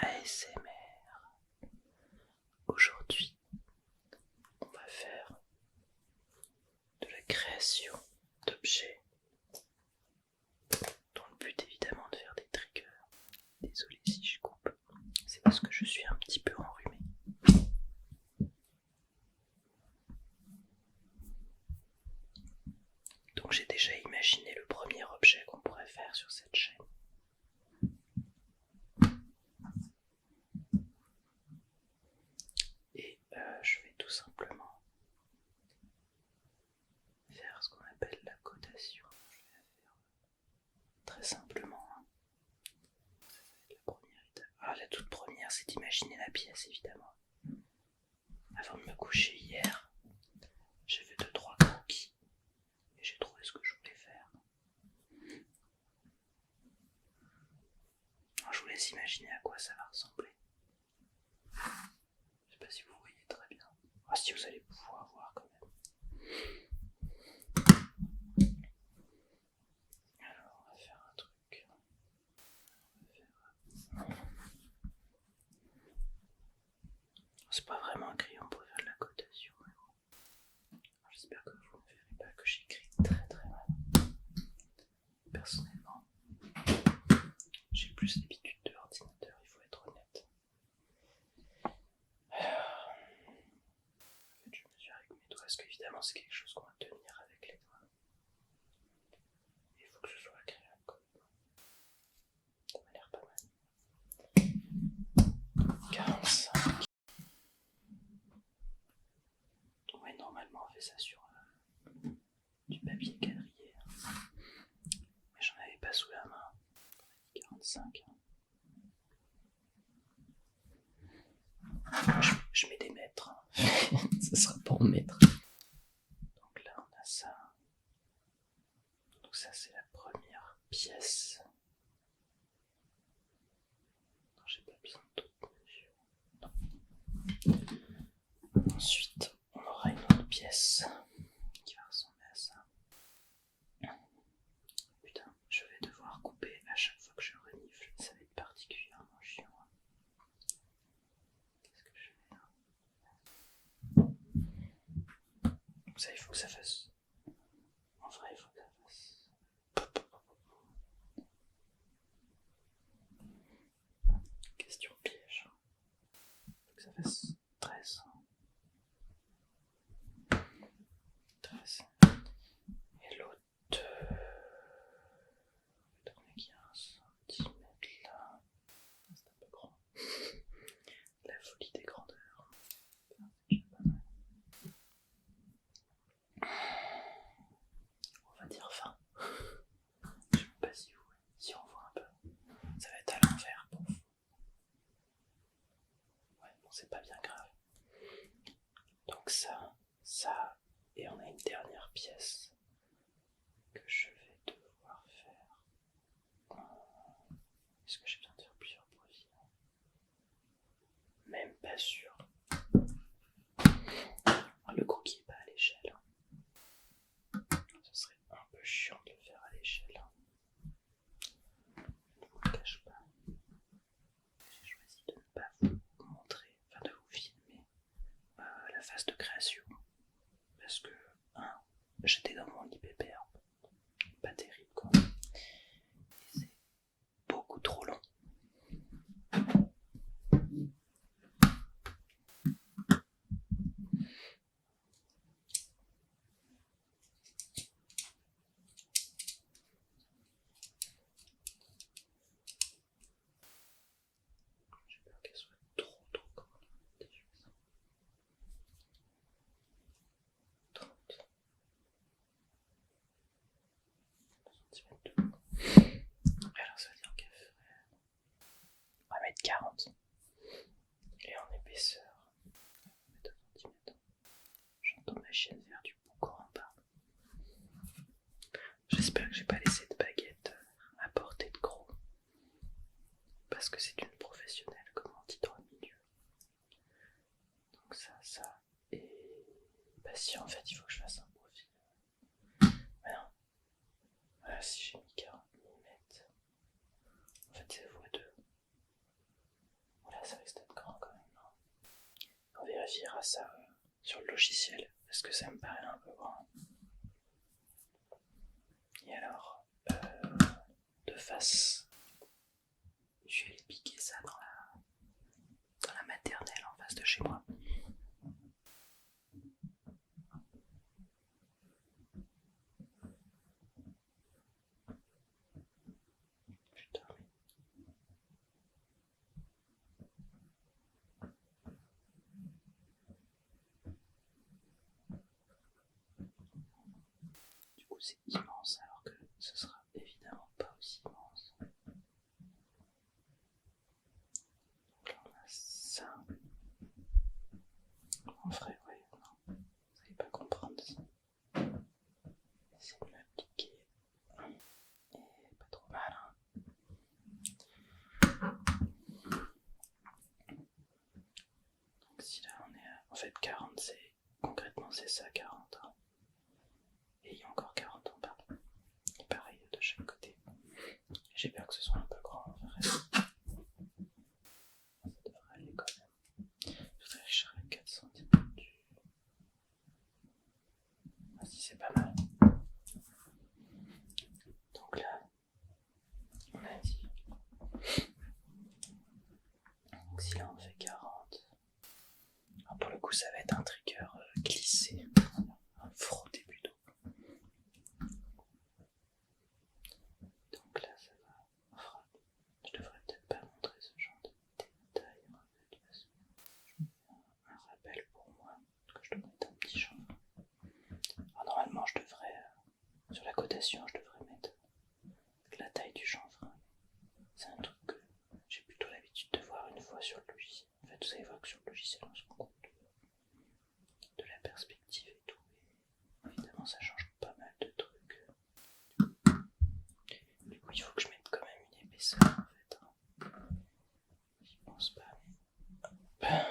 ASMR. Aujourd'hui, on va faire de la création d'objets dont le but évidemment de faire des triggers. Désolé si je coupe, c'est parce que je suis un petit peu enrhumé. Donc j'ai déjà imaginé le premier objet qu'on pourrait faire sur cette chaîne. Et je vais tout simplement faire ce qu'on appelle la codation. Je vais la faire très simplement. Ça va être la première étape. Alors la toute première, c'est d'imaginer la pièce évidemment. Avant de me coucher hier, j'ai fait 2-3 croquis et j'ai trouvé ce que je voulais faire. Alors, je vous laisse imaginer à quoi ça va ressembler. Je sais pas si vous voyez très bien. Ah, si vous allez pouvoir voir quand même. Alors on va faire un truc. C'est pas vraiment un crayon pour faire de la cotation. J'espère que vous ne verrez pas que j'écris très très mal. Personnellement, j'ai plus l'habitude de l'ordinateur, il faut être honnête. Alors, en fait, je mesure avec mes doigts, parce qu'évidemment c'est quelque chose qu'on va tenir avec les doigts. Il faut que ce soit agréable quand même. Ça m'a l'air pas mal. 45. Ouais, normalement on fait ça sur du papier quadrillé. Mais j'en avais pas sous la main. 45. Je mets des mètres. Ça sera pas en mètres. Donc là on a ça. Donc ça c'est la première pièce. Non, j'ai pas besoin d'autres mesures. Ensuite on aura une autre pièce qui va ressembler à ça. Putain, je vais devoir couper à chaque fois que je renifle. Ça va être particulièrement chiant. Qu'est-ce que je fais là? Ça, il faut que ça fasse. En vrai, il faut que ça fasse. Question piège. Il faut que ça fasse 13. 13. Et l'autre. On a qu'il y a 1 centimètre là. C'est un peu grand. La folie des grandeurs. On va dire 20. Je sais pas si on voit un peu. Ça va être à l'envers pour vous. Ouais, bon, c'est pas bien grave. Donc ça, et on a une dernière pièce que je vais devoir faire. Est-ce que j'ai besoin de faire plusieurs profils? Même pas sûr. Le croquis est pas à l'échelle. Ce serait un peu chiant de le faire à l'échelle. Je ne vous le cache pas. J'ai choisi de ne pas vous montrer, enfin de vous filmer la phase de création. Parce que, j'étais dans mon lit pépère. Pas terrible quoi. Et c'est beaucoup trop long. J'ai peur qu'elle soit trop grande. 30 cm de haut. Alors ça veut dire qu'elle ferait 1m40. Et en épaisseur, 2 cm. J'entends ma chienne faire du boucan en bas. J'espère que j'ai pas laissé de baguette à portée de gros. Parce que c'est une professionnelle, comme on dit dans le milieu. Donc ça, et... Bah si, en fait, il faut que je fasse un profil. Mais non. Voilà, si j'ai mis 40 mm. En fait, c'est x2. logiciel parce que ça me paraît un peu grand. Et alors, de face, je vais aller piquer ça dans la maternelle en face de chez moi. Putain, mais... Du coup, c'est immense alors que ce sera évidemment pas aussi immense. Donc là, on a ça. En vrai, ouais, non, vous n'allez pas comprendre ça. Essayer de m'appliquer. Et pas trop mal, hein. Donc si là on est à... En fait 40 c'est... Concrètement c'est ça 40. Hein. Et il y a encore 40 en bas. Et pareil de chaque côté. J'ai peur que ce soit un peu grand en vrai. Ça devrait aller quand même. Je voudrais que je sois à 4 cm du... Ah si c'est pas mal. Donc là, on a dit... Donc si là on fait 40... Alors pour le coup ça va être un trigger glissé. Frotté plutôt. Donc là ça va. Enfin, je devrais peut-être pas montrer ce genre de détails en fait parce que je me fais un rappel pour moi que je dois mettre un petit chanvre. Alors normalement je devrais sur la cotation je devrais mettre la taille du chanvre. C'est un truc que j'ai plutôt l'habitude de voir une fois sur le logiciel. En fait vous allez voir que sur le logiciel on se rend compte de la perspective et tout. Et évidemment ça change pas mal de trucs. Du coup il faut que je mette quand même une épaisseur en fait. J'y pense pas mais...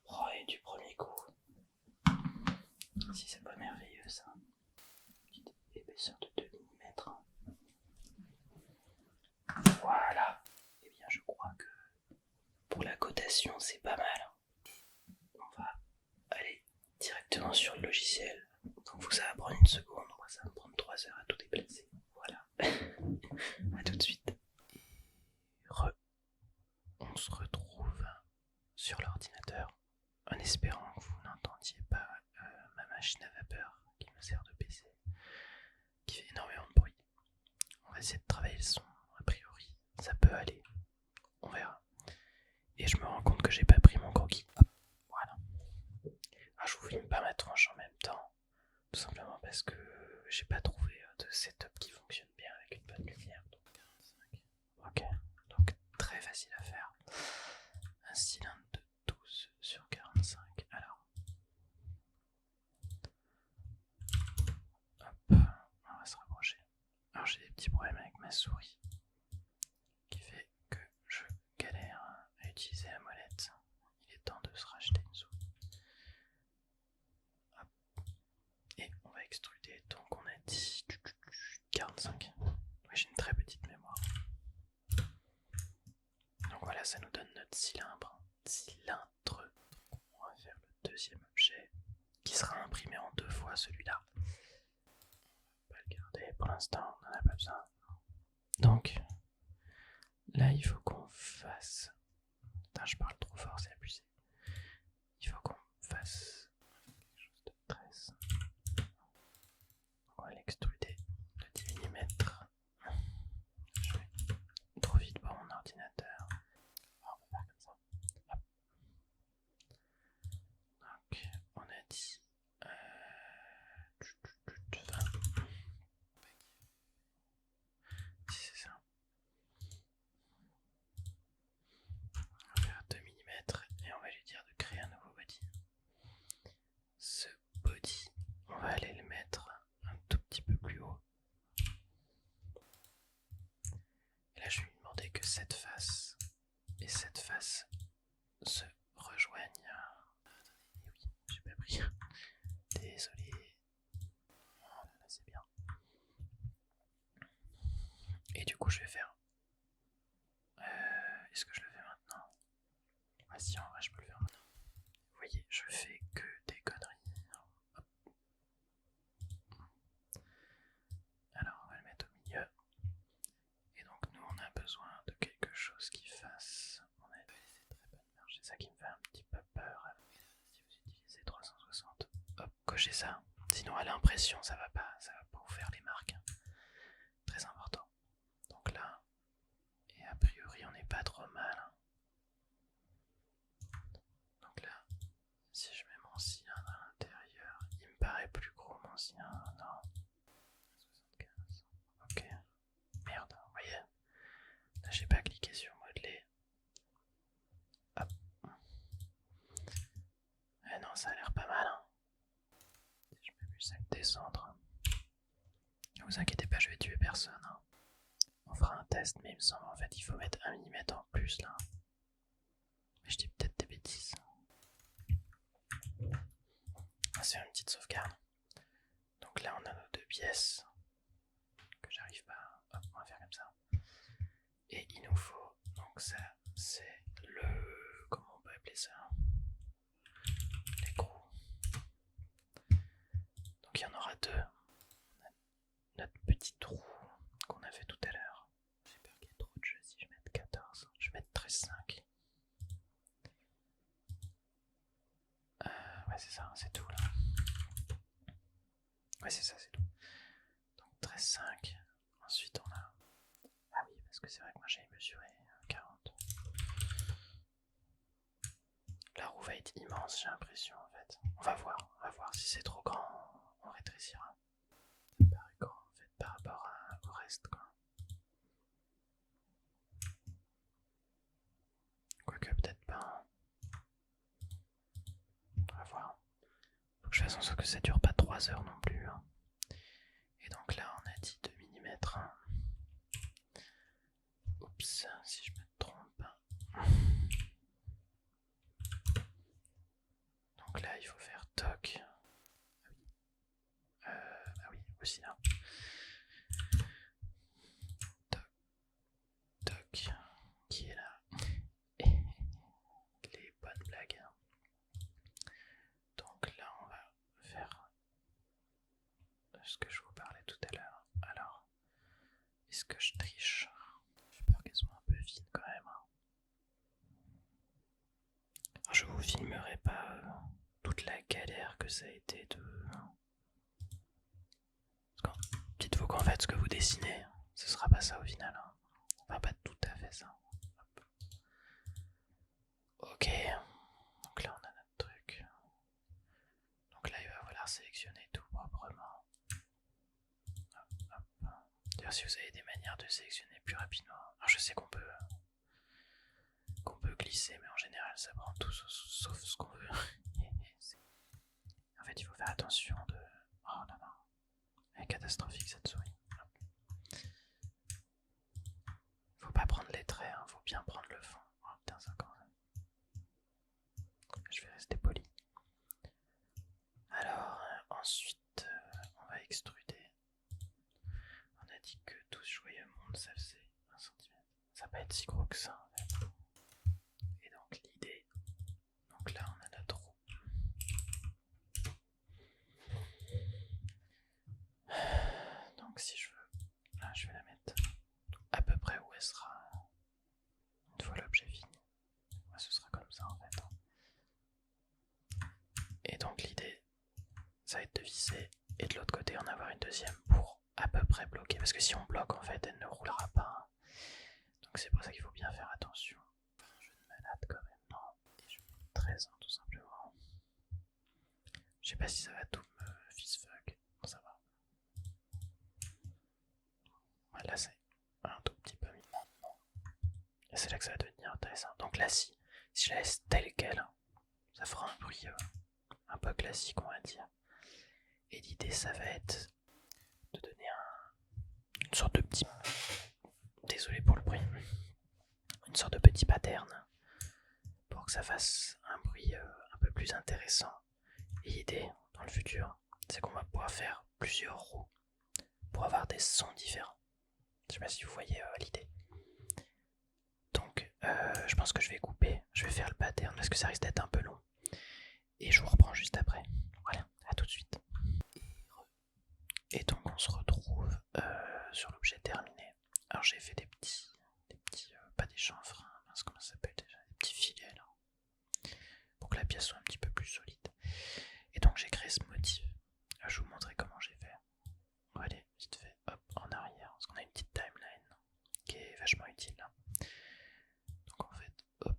Oh et du premier coup. Si c'est pas merveilleux ça. Une petite épaisseur de 2 mm. Voilà. Et bien je crois que pour la cotation c'est pas mal. On va aller directement sur le logiciel. Donc vous ça va prendre une seconde, moi ça va me prendre 3 heures à tout déplacer. Voilà. A tout de suite. On se retrouve sur l'ordinateur en espérant que vous n'entendiez pas ma machine à vapeur qui me sert de PC, qui fait énormément de bruit. On va essayer de travailler le son, a priori ça peut aller, on verra. Et je me rends compte que j'ai pas pris mon croquis. Voilà. Alors je vous filme pas ma tronche en même temps, tout simplement parce que j'ai pas trouvé de setup qui fonctionne bien avec une bonne lumière. Donc 45. Ok, donc très facile à faire. Un cylindre de 12 sur 45. Alors, hop, on va se rapprocher. Alors j'ai des petits problèmes avec ma souris qui fait que je galère à utiliser la molette. Il est temps de se racheter une souris. Hop. Et on va extruder, donc on a dit 45. Oui, j'ai une très petite mémoire. Donc voilà, ça nous donne notre cylindre. On va faire le deuxième objet qui sera imprimé en 2 fois celui-là. On va pas le garder pour l'instant, on n'en a pas besoin. Donc là il faut qu'on fasse... Putain, je parle trop fort, c'est abusé. Il faut qu'on fasse quelque chose de 13. On va l'extruder de 10 mm. Je vais trop vite pour mon ordinateur. On va faire comme ça. Hop. Donc on a dit 20. Si c'est ça. On va faire 2 mm et on va lui dire de créer un nouveau body. Ce body, on va aller le mettre un tout petit peu plus haut. Et là je vais lui demander que cette face et cette face se rejoignent. Attendez, oui, j'ai pas pris. Désolé. Voilà, là c'est bien. Et du coup je vais faire... Est-ce que je le fais maintenant? Ah si, en vrai je peux le faire maintenant. à l'impression, ça va pas vous faire les marques. Très important. Donc là, et a priori on n'est pas trop mal. Donc là, si je mets mon sien à l'intérieur, il me paraît plus gros mon sien, non. 75. Ok. Merde, vous voyez. Là j'ai pas cliqué sur modeler. Hop. Eh non, ça a l'air pas mal. Hein. Je mets plus 5 descendre. Ne vous inquiétez pas, je vais tuer personne. Hein. On fera un test, mais il me semble en fait il faut mettre 1 mm en plus là. Mais je dis peut-être des bêtises. On va se faire une petite sauvegarde. Donc là on a nos 2 pièces que j'arrive pas. Hop, on va faire comme ça. Et il nous faut, donc ça c'est le, comment on peut appeler ça, l'écrou. Donc il y en aura 2. Notre petit trou qu'on a fait tout à l'heure. J'ai peur qu'il y ait trop de jeux si je mets 14. Je vais mettre 13,5. Ouais c'est ça, c'est tout là. Ouais c'est ça, c'est tout. Donc 13,5. Ensuite on a... Ah oui, parce que c'est vrai que moi j'ai mesuré 40. La roue va être immense, j'ai l'impression en fait. On va voir si c'est trop grand, on rétrécira. Ça me paraît grand en fait par rapport au reste quoi. Quoique peut-être pas. On va voir. Faut que je fasse en sorte que ça dure pas 3 heures non plus. Hein. Et donc là on a dit 2 mm. Oups, si je me trompe. Donc là il faut faire toc. Ah oui, aussi là. Toc, toc, qui est là. Les bonnes blagues. Donc là on va faire ce que je vous parlais tout à l'heure. Alors, est-ce que je triche? J'ai peur qu'elles soient un peu fines quand même. Alors, je vous filmerai pas toute la galère que ça a été de... Dites-vous qu'en fait ce que vous dessinez, ce sera pas ça au final. Hein. Enfin pas tout à fait ça. Hop. Ok, donc là on a notre truc. Donc là il va falloir sélectionner tout proprement. Hop, hop. D'ailleurs si vous avez des manières de sélectionner plus rapidement. Alors je sais qu'on peut glisser mais en général ça prend tout sauf ce qu'on veut. En fait il faut faire attention de... Oh non non. Elle est catastrophique cette souris. Faut pas prendre les traits, hein, faut bien prendre le fond. Oh putain ça quand même. Je vais rester poli. Alors ensuite on va extruder. On a dit que 12 joyeux mondes ça faisait 1 cm. Ça va pas être si gros que ça en fait. Et donc l'idée, donc là on a notre roue. Donc si je veux, là je vais la mettre à peu près où elle sera une fois l'objet fini. Ouais, ce sera comme ça en fait. Et donc l'idée, ça va être de visser et de l'autre côté en avoir une deuxième pour à peu près bloquer. Parce que si on bloque en fait, elle ne roulera pas. Donc c'est pour ça qu'il faut bien faire attention. Un jeu de malade quand même, non. Et je mets 13 ans tout simplement. Je sais pas si ça va tout me fistfuck. Non, ça va. Là c'est un tout petit peu mis. Et c'est là que ça va devenir intéressant. Donc là si je la laisse telle quelle, ça fera un bruit un peu classique on va dire. Et l'idée ça va être de donner une sorte de petit... Désolé pour le bruit. Une sorte de petit pattern pour que ça fasse un bruit un peu plus intéressant. Et l'idée dans le futur, c'est qu'on va pouvoir faire plusieurs roues pour avoir des sons différents. Je sais pas si vous voyez l'idée. Donc je pense que je vais couper, je vais faire le pattern parce que ça risque d'être un peu long. Et je vous reprends juste après. Voilà, à tout de suite. Et donc on se retrouve sur l'objet terminé. Alors j'ai fait des petits pas des chanfreins, comment ça s'appelle déjà, des petits filets là, pour que la pièce soit un petit peu plus solide. Et donc j'ai créé ce motif. Je vous montrerai vachement utile là. Donc en fait, hop,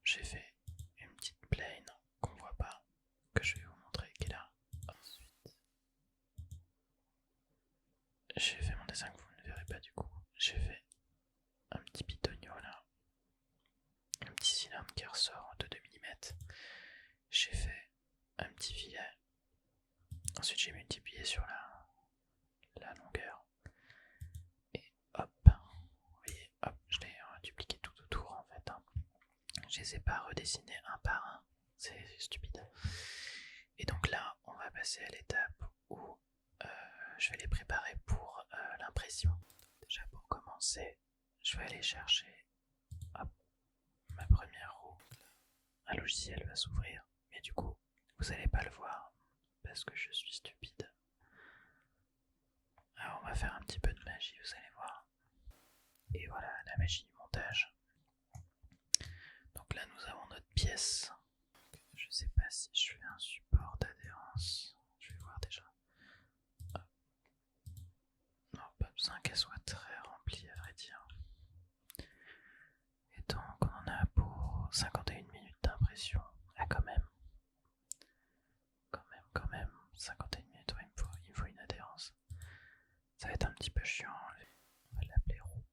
j'ai fait une petite plane qu'on voit pas, que je vais vous montrer, qui est là. Ensuite, j'ai fait mon dessin que vous ne verrez pas du coup. J'ai fait un petit pitonio là, un petit cylindre qui ressort de 2 mm. J'ai fait un petit filet. Ensuite j'ai multiplié sur la longueur. Et hop, vous voyez, hop, je l'ai dupliqué tout autour en fait. Je les ai pas redessinés un par un, c'est stupide. Et donc là, on va passer à l'étape où je vais les préparer pour l'impression. Déjà pour commencer, je vais aller chercher hop, ma première roue. Un logiciel va s'ouvrir, mais du coup, vous n'allez pas le voir parce que je suis stupide. Alors on va faire un petit peu de magie, vous allez voir. Et voilà, la magie du montage. Donc là, nous avons notre pièce. Je sais pas si je fais un support d'adhérence. Je vais voir déjà. Hop. Non, pas besoin qu'elle soit très remplie, à vrai dire. Et donc, on en a pour 51 minutes d'impression. Ah, quand même. Quand même. 51 minutes, ouais, il me faut une adhérence. Ça va être un petit peu chiant. On va l'appeler roue.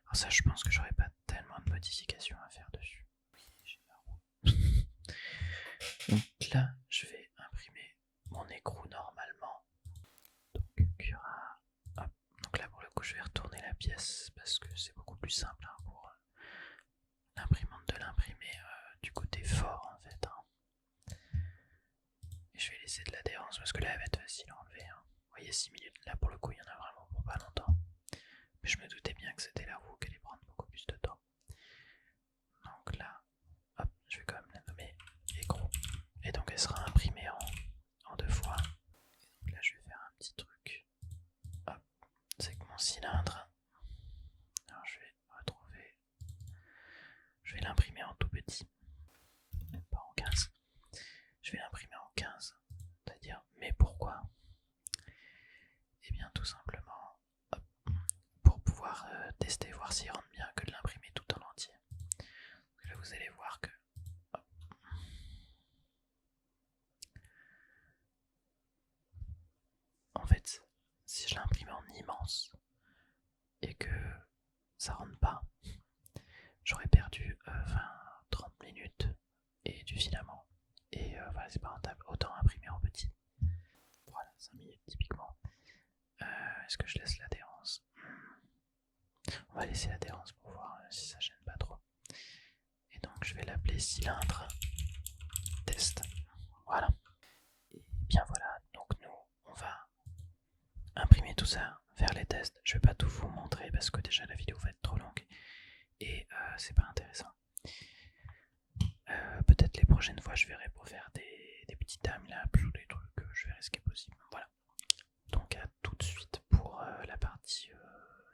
Alors ça, je pense que j'aurai pas tellement de modifications à faire dessus. Oui, j'ai ma roue. Donc là, je vais imprimer mon écrou normalement. Donc Cura. Hop. Donc là, pour le coup, je vais retourner la pièce parce que c'est beaucoup plus simple pour l'imprimante de l'imprimer du côté fort en fait. Et je vais laisser de l'adhérence parce que là, elle va être facile à enlever. Vous voyez, 6 minutes. Là, pour le coup, il y en a vraiment pour pas longtemps. Mais je me doutais bien que c'était la roue qui allait prendre beaucoup plus de temps. Donc là, hop, je vais quand même la nommer écrou. Et donc elle sera imprimée en 2 fois. Et donc là, je vais faire un petit truc. Hop, c'est que mon cylindre. Alors je vais retrouver. Je vais l'imprimer en tout petit. Même pas en 15. Je vais l'imprimer en 15. C'est-à-dire, mais pourquoi? Eh bien, tout simplement, hop, pour pouvoir tester, voir s'il rentre bien que de l'imprimer tout en entier. Donc là, vous allez voir que hop. En fait, si je l'imprime en immense et que ça rentre pas, j'aurais perdu 20-30 minutes et du filament. Et voilà, c'est pas rentable. Autant imprimer en petit. Voilà, 5 minutes typiquement. Est-ce que je laisse l'adhérence? On va laisser l'adhérence pour voir si ça gêne pas trop. Et donc je vais l'appeler cylindre test. Voilà. Et bien voilà, donc nous on va imprimer tout ça, faire les tests. Je vais pas tout vous montrer parce que déjà la vidéo va être trop longue et c'est pas intéressant. Peut-être les prochaines fois je verrai pour faire des petits timelapses ou des trucs, je verrai ce qui est possible. Voilà. Donc à tout de suite pour la partie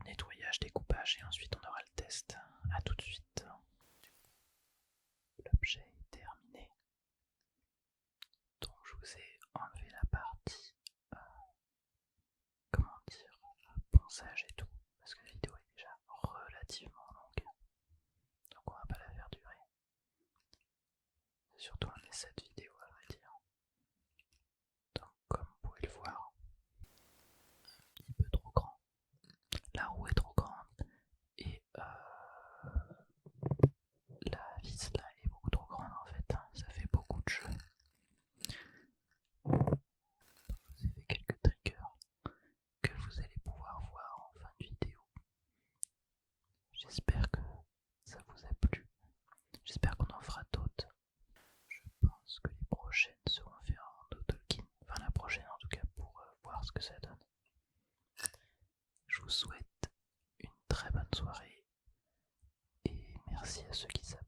nettoyage, découpage et ensuite on aura le test. À tout de suite. L'objet est terminé. Donc je vous ai enlevé la partie comment dire, ponçage et tout parce que la vidéo est déjà relativement longue. Donc on va pas la faire durer. C'est surtout un essai de vidéo à vrai dire. Donc comme vous pouvez le voir, un petit peu trop grand. La roue est trop grande et la vis là est beaucoup trop grande en fait. Ça fait beaucoup de jeu. Donc je vous ai fait quelques triggers que vous allez pouvoir voir en fin de vidéo. J'espère que ça vous a plu. J'espère qu'on en fera d'autres. Je pense que les prochaines seront faites en Tolkien. Enfin la prochaine en tout cas pour voir ce que ça donne. Je vous souhaite une très bonne soirée et merci à ceux qui s'abonnent.